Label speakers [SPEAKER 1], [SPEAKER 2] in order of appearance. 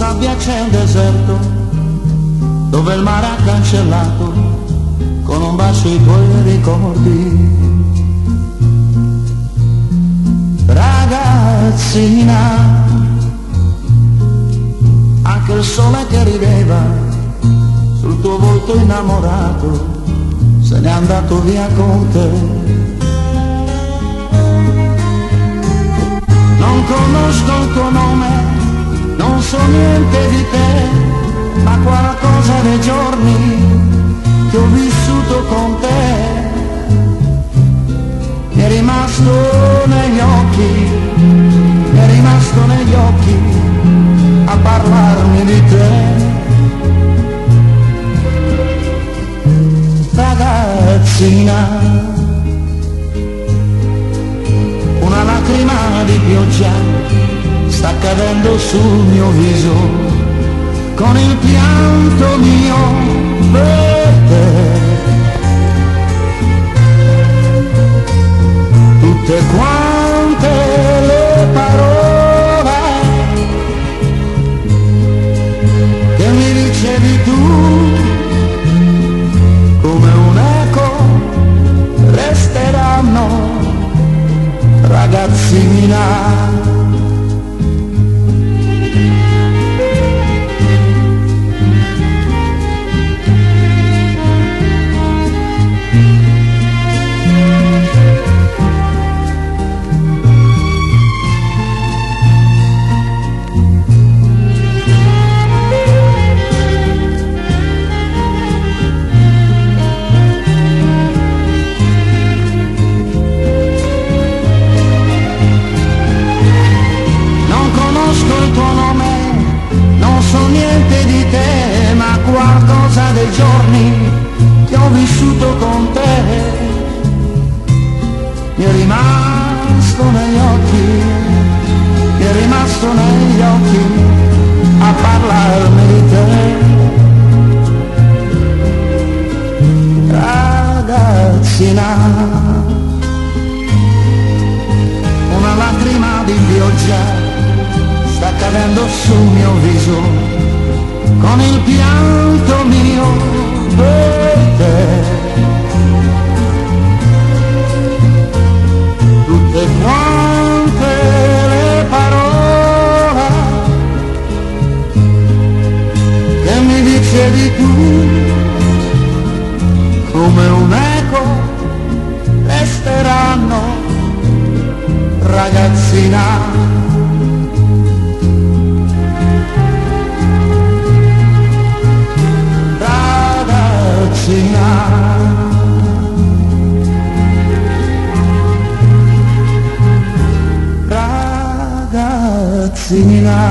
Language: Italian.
[SPEAKER 1] sabbia c'è un deserto dove il mare ha cancellato con un bacio i tuoi ricordi. Ragazzina, anche il sole che rideva sul tuo volto innamorato se n'è andato via con te. Non conosco il tuo nome, non so niente di te, ma qualcosa dei giorni che ho vissuto con te mi è rimasto negli occhi, mi è rimasto negli occhi a parlarmi di te. Ragazzina, una lacrima di pioggia sta cadendo sul mio viso con il pianto mio per te. Tutte quante le parole che mi dicevi tu come un eco resteranno, ragazzina. Qualcosa dei giorni che ho vissuto con te mi è rimasto negli occhi, mi è rimasto negli occhi a parlarmi di te. Ragazzina, una lacrima di pioggia sta cadendo sul mio viso con il pianto mio per te. Tutte quante le parole che mi dicevi tu come un eco resteranno, ragazzina. Ragazzina,